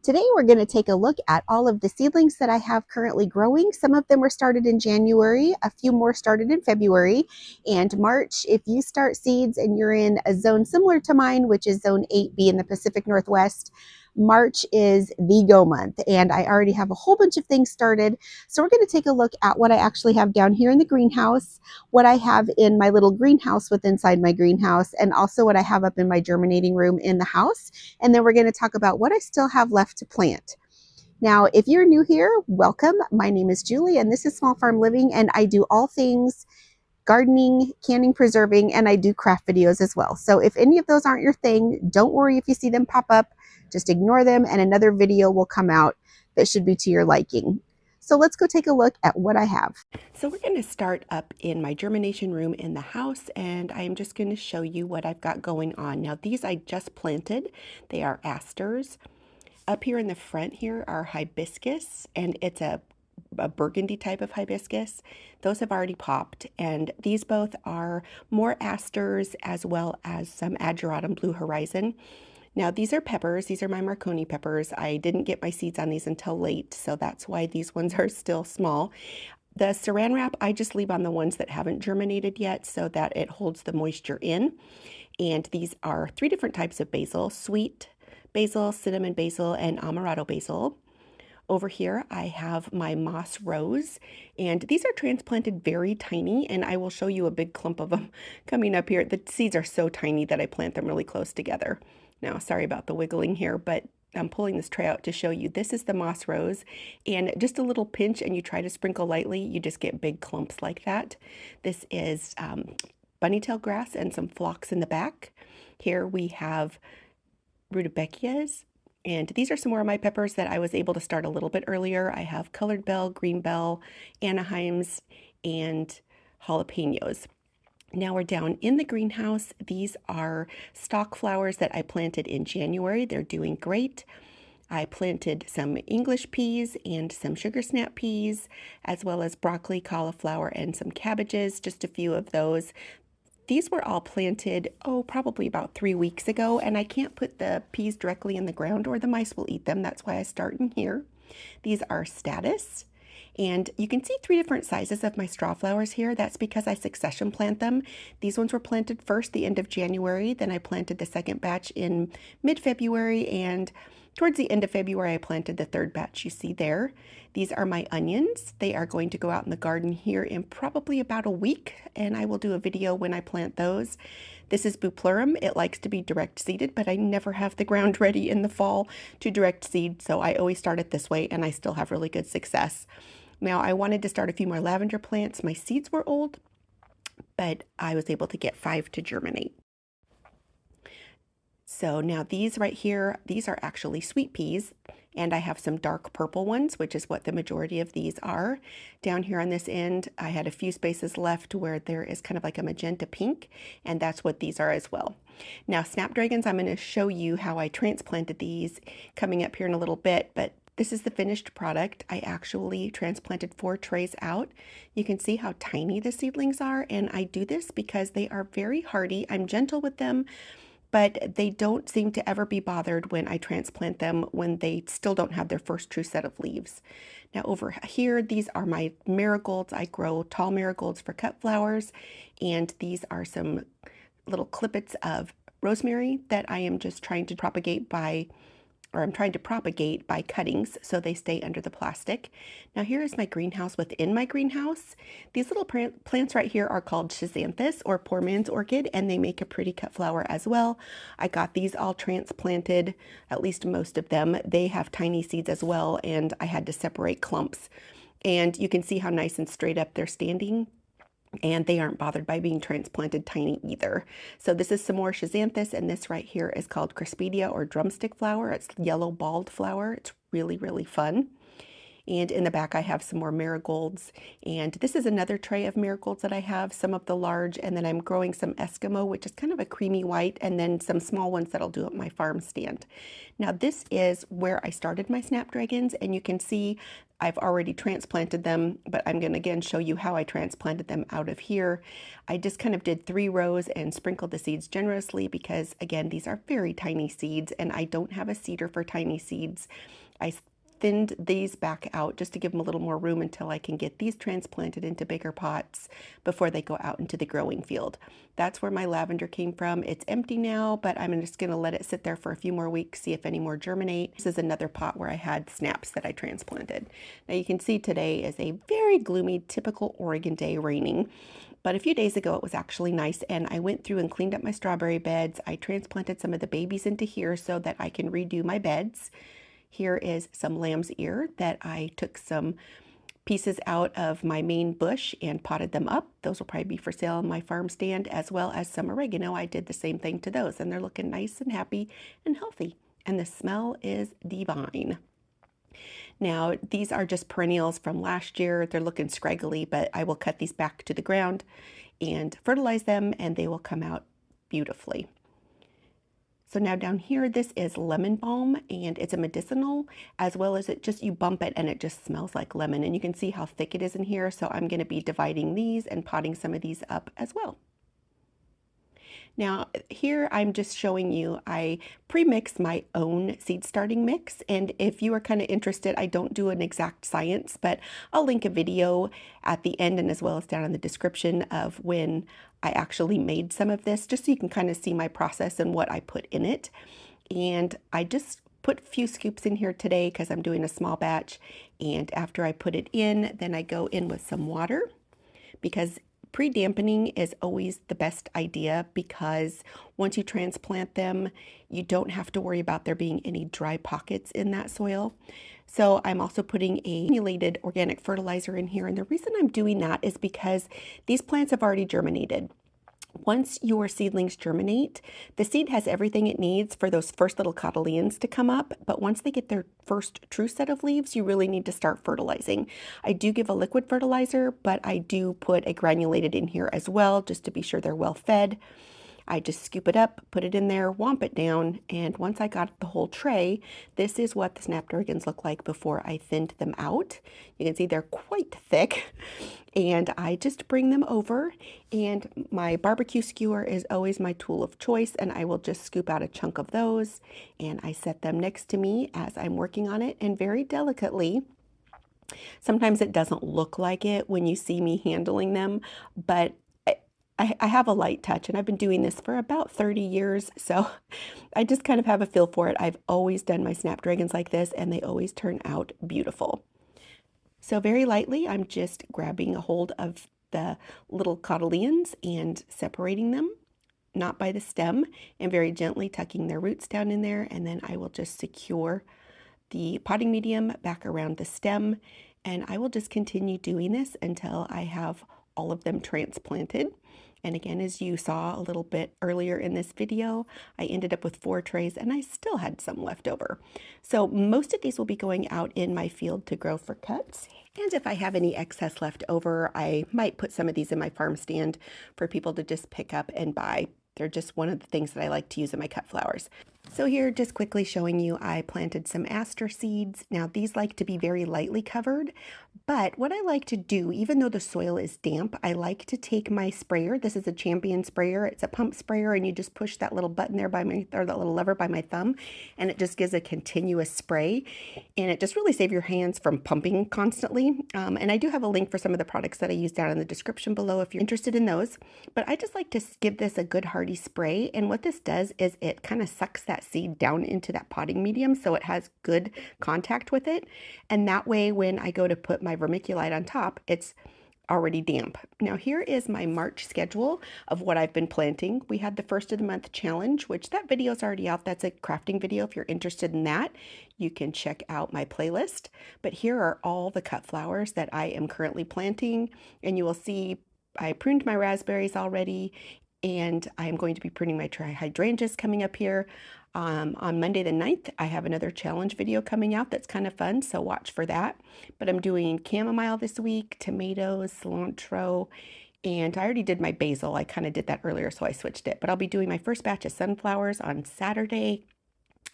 Today we're going to take a look at all of the seedlings that I have currently growing. Some of them were started in January, a few more started in February and March. If you start seeds and you're in a zone similar to mine, which is zone 8B in the Pacific Northwest, March is the go month, and I already have a whole bunch of things started. So we're going to take a look at what I actually have down here in the greenhouse, what I have in my little greenhouse with inside my greenhouse, and also what I have up in my germinating room in the house. And then we're going to talk about what I still have left to plant. Now, if you're new here, welcome. My name is Julie, and this is Small Farm Living, and I do all things gardening, canning, preserving, and I do craft videos as well. So if any of those aren't your thing, don't worry if you see them pop up. Just ignore them, and another video will come out that should be to your liking. So let's go take a look at what I have. So we're going to start up in my germination room in the house, and I'm just going to show you what I've got going on. Now, these I just planted. They are asters. Up here in the front here are hibiscus, and it's a burgundy type of hibiscus. Those have already popped, and these both are more asters as well as some ageratum blue horizon. Now, these are peppers. These are my Marconi peppers. I didn't get my seeds on these until late, so that's why these ones are still small. The saran wrap, I just leave on the ones that haven't germinated yet so that it holds the moisture in. And these are 3 different types of basil: sweet basil, cinnamon basil, and amaretto basil. Over here, I have my moss rose, and these are transplanted very tiny, and I will show you a big clump of them coming up here. The seeds are so tiny that I plant them really close together. Now, sorry about the wiggling here, but I'm pulling this tray out to show you. This is the moss rose, and just a little pinch and you try to sprinkle lightly, you just get big clumps like that. This is bunnytail grass and some phlox in the back. Here we have rudbeckias, and these are some more of my peppers that I was able to start a little bit earlier. I have colored bell, green bell, Anaheims, and jalapenos. Now we're down in the greenhouse. These are stock flowers that I planted in January. They're doing great. I planted some English peas and some sugar snap peas, as well as broccoli, cauliflower, and some cabbages, just a few of those. These were all planted, probably about 3 weeks ago, and I can't put the peas directly in the ground or the mice will eat them. That's why I start in here. These are status. And you can see 3 different sizes of my straw flowers here. That's because I succession plant them. These ones were planted first the end of January. Then I planted the second batch in mid-February, and towards the end of February, I planted the 3rd batch you see there. These are my onions. They are going to go out in the garden here in probably about a week, and I will do a video when I plant those. This is Bupleurum. It likes to be direct seeded, but I never have the ground ready in the fall to direct seed, so I always start it this way, and I still have really good success. Now, I wanted to start a few more lavender plants. My seeds were old, but I was able to get 5 to germinate. So now these right here, these are actually sweet peas, and I have some dark purple ones, which is what the majority of these are. Down here on this end, I had a few spaces left where there is kind of like a magenta pink, and that's what these are as well. Now, Snapdragons, I'm going to show you how I transplanted these coming up here in a little bit, but this is the finished product. I actually transplanted 4 trays out. You can see how tiny the seedlings are, and I do this because they are very hardy. I'm gentle with them, but they don't seem to ever be bothered when I transplant them when they still don't have their first true set of leaves. Now over here, these are my marigolds. I grow tall marigolds for cut flowers, and these are some little clippets of rosemary that I am just trying to propagate by cuttings so they stay under the plastic. Now here is my greenhouse within my greenhouse. These little plants right here are called schizanthus, or poor man's orchid, and they make a pretty cut flower as well. I got these all transplanted, at least most of them. They have tiny seeds as well, and I had to separate clumps. And you can see how nice and straight up they're standing, and they aren't bothered by being transplanted tiny either. So this is some more schizanthus, and this right here is called Crispedia, or drumstick flower. It's yellow balled flower. It's really, really fun. And in the back, I have some more marigolds. And this is another tray of marigolds that I have, some of the large, and then I'm growing some Eskimo, which is kind of a creamy white, and then some small ones that I'll do at my farm stand. Now, this is where I started my Snapdragons, and you can see I've already transplanted them, but I'm going to again show you how I transplanted them out of here. I just kind of did 3 rows and sprinkled the seeds generously because, again, these are very tiny seeds and I don't have a seeder for tiny seeds. I thinned these back out just to give them a little more room until I can get these transplanted into bigger pots before they go out into the growing field. That's where my lavender came from. It's empty now, but I'm just going to let it sit there for a few more weeks, see if any more germinate. This is another pot where I had snaps that I transplanted. Now you can see today is a very gloomy, typical Oregon day, raining. But a few days ago, it was actually nice, and I went through and cleaned up my strawberry beds. I transplanted some of the babies into here so that I can redo my beds. Here is some lamb's ear that I took some pieces out of my main bush and potted them up. Those will probably be for sale on my farm stand, as well as some oregano. I did the same thing to those, and they're looking nice and happy and healthy. And the smell is divine. Now, these are just perennials from last year. They're looking scraggly, but I will cut these back to the ground and fertilize them, and they will come out beautifully. So now down here, this is lemon balm, and it's a medicinal, as well as you bump it and it just smells like lemon. And you can see how thick it is in here. So I'm going to be dividing these and potting some of these up as well. Now here I'm just showing you, I pre-mix my own seed starting mix, and if you are kind of interested, I don't do an exact science, but I'll link a video at the end and as well as down in the description of when I actually made some of this, just so you can kind of see my process and what I put in it. And I just put a few scoops in here today because I'm doing a small batch, and after I put it in, then I go in with some water, because pre-dampening is always the best idea, because once you transplant them, you don't have to worry about there being any dry pockets in that soil. So I'm also putting a granulated organic fertilizer in here, and the reason I'm doing that is because these plants have already germinated. Once your seedlings germinate, the seed has everything it needs for those first little cotyledons to come up, but once they get their first true set of leaves, you really need to start fertilizing. I do give a liquid fertilizer, but I do put a granulated in here as well, just to be sure they're well fed. I just scoop it up, put it in there, womp it down, and once I got the whole tray, this is what the Snapdragons look like before I thinned them out. You can see they're quite thick, and I just bring them over, and my barbecue skewer is always my tool of choice, and I will just scoop out a chunk of those, and I set them next to me as I'm working on it, and very delicately. Sometimes it doesn't look like it when you see me handling them, but I have a light touch, and I've been doing this for about 30 years, so I just kind of have a feel for it. I've always done my Snapdragons like this, and they always turn out beautiful. So very lightly, I'm just grabbing a hold of the little cotyledons and separating them, not by the stem, and very gently tucking their roots down in there, and then I will just secure the potting medium back around the stem, and I will just continue doing this until I have all of them transplanted. And again, as you saw a little bit earlier in this video, I ended up with 4 trays, and I still had some left over. So most of these will be going out in my field to grow for cuts. And if I have any excess left over, I might put some of these in my farm stand for people to just pick up and buy. They're just one of the things that I like to use in my cut flowers. So here, just quickly showing you, I planted some aster seeds. Now these like to be very lightly covered, but what I like to do, even though the soil is damp, I like to take my sprayer. This is a Champion sprayer. It's a pump sprayer, and you just push that little button there or that little lever by my thumb, and it just gives a continuous spray, and it just really saves your hands from pumping constantly. And I do have a link for some of the products that I use down in the description below if you're interested in those. But I just like to give this a good hearty spray, and what this does is it kind of sucks that seed down into that potting medium so it has good contact with it, and that way when I go to put my vermiculite on top, it's already damp. Now here is my March schedule of what I've been planting. We had the first of the month challenge, which that video is already out. That's a crafting video. If you're interested in that, you can check out my playlist. But here are all the cut flowers that I am currently planting, and you will see I pruned my raspberries already, and I'm going to be pruning my hydrangeas coming up here. On Monday the 9th, I have another challenge video coming out that's kind of fun, so watch for that. But I'm doing chamomile this week, tomatoes, cilantro, and I already did my basil. I kind of did that earlier, so I switched it. But I'll be doing my first batch of sunflowers on Saturday.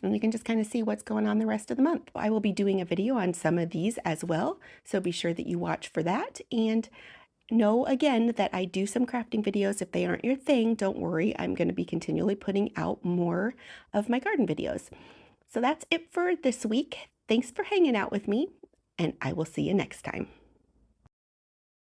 and you can just kind of see what's going on the rest of the month. I will be doing a video on some of these as well, so be sure that you watch for that. And know again that I do some crafting videos. If they aren't your thing, don't worry. I'm going to be continually putting out more of my garden videos. So that's it for this week. Thanks for hanging out with me, and I will see you next time.